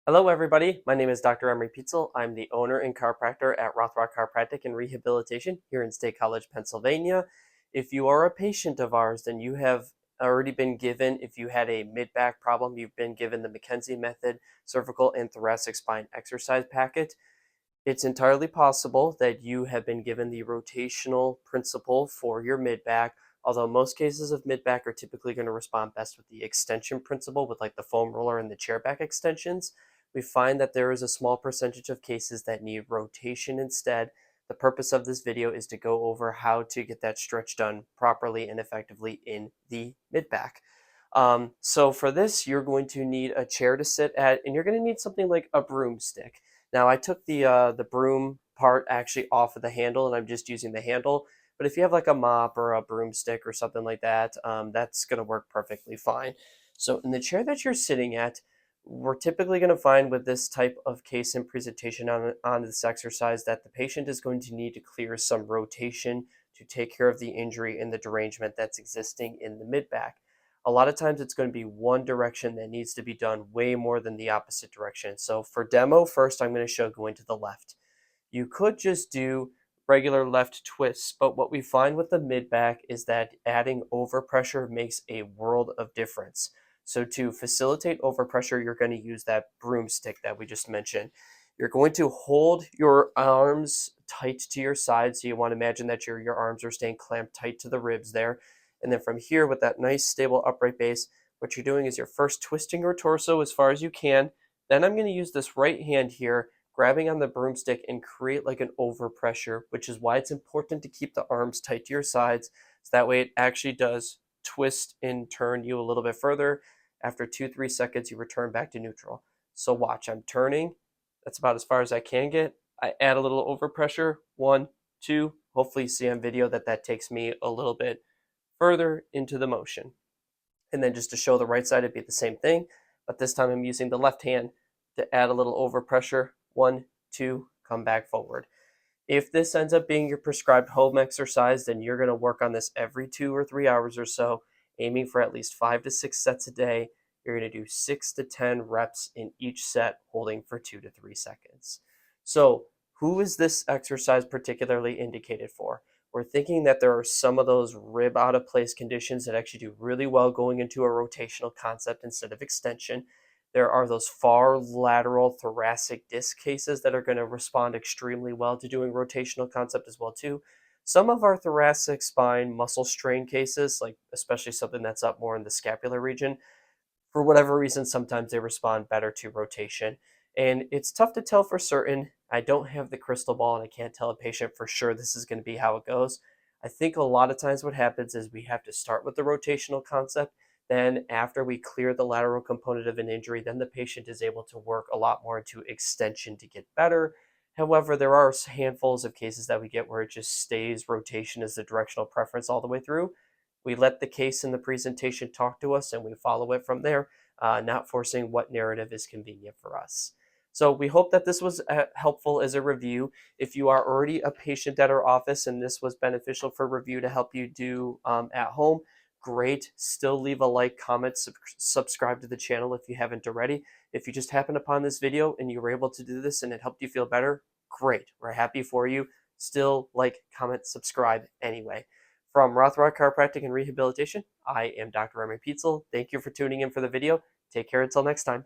Hello everybody, my name is Dr. Emery Pitcel. I'm the owner and chiropractor at Rothrock Chiropractic and Rehabilitation here in State College, Pennsylvania. If you are a patient of ours, then you have already been given, if you had a mid-back problem, you've been given the McKenzie Method cervical and thoracic spine exercise packet. It's entirely possible that you have been given the rotational principle for your mid-back, although most cases of mid-back are typically going to respond best with the extension principle with like the foam roller and the chair back extensions. We find that there is a small percentage of cases that need rotation instead. The purpose of this video is to go over how to get that stretch done properly and effectively in the mid-back. So for this, you're going to need a chair to sit at, and you're going to need something like a broomstick. Now I took the broom part actually off of the handle, and I'm just using the handle. But if you have like a mop or a broomstick or something like that, that's going to work perfectly fine. So in the chair that you're sitting at, we're typically going to find with this type of case and presentation on this exercise that the patient is going to need to clear some rotation to take care of the injury and the derangement that's existing in the mid-back. A lot of times it's going to be one direction that needs to be done way more than the opposite direction. So for demo, first I'm going to show going to the left. You could just do regular left twists, but what we find with the mid-back is that adding overpressure makes a world of difference. So to facilitate overpressure, you're going to use that broomstick that we just mentioned. You're going to hold your arms tight to your side. So you want to imagine that your arms are staying clamped tight to the ribs there. And then from here with that nice stable upright base, what you're doing is you're first twisting your torso as far as you can. Then I'm going to use this right hand here, grabbing on the broomstick and create like an overpressure, which is why it's important to keep the arms tight to your sides. So that way it actually does twist and turn you a little bit further. After 2-3 seconds, you return back to neutral. So watch, I'm turning. That's about as far as I can get. I add a little overpressure, 1, 2. Hopefully you see on video that takes me a little bit further into the motion. And then just to show the right side, it'd be the same thing, but this time I'm using the left hand to add a little overpressure. 1, 2, come back forward. If this ends up being your prescribed home exercise, then you're going to work on this every 2 or 3 hours or so, aiming for at least 5 to 6 sets a day. You're going to do 6 to 10 reps in each set, holding for 2 to 3 seconds. So who is this exercise particularly indicated for? We're thinking that there are some of those rib out of place conditions that actually do really well going into a rotational concept instead of extension. There are those far lateral thoracic disc cases that are going to respond extremely well to doing rotational concept as well too. Some of our thoracic spine muscle strain cases, like especially something that's up more in the scapular region, for whatever reason, sometimes they respond better to rotation. And it's tough to tell for certain. I don't have the crystal ball and I can't tell a patient for sure this is going to be how it goes. I think a lot of times what happens is we have to start with the rotational concept. Then after we clear the lateral component of an injury, then the patient is able to work a lot more into extension to get better. However, there are handfuls of cases that we get where it just stays rotation as the directional preference all the way through. We let the case in the presentation talk to us and we follow it from there, not forcing what narrative is convenient for us. So we hope that this was helpful as a review. If you are already a patient at our office and this was beneficial for review to help you do at home, great. Still leave a like, comment, subscribe to the channel if you haven't already. If you just happened upon this video and you were able to do this and it helped you feel better, great. We're happy for you. Still like, comment, subscribe anyway. From Rothrock Chiropractic and Rehabilitation, I am Dr. Emery Pitcel. Thank you for tuning in for the video. Take care until next time.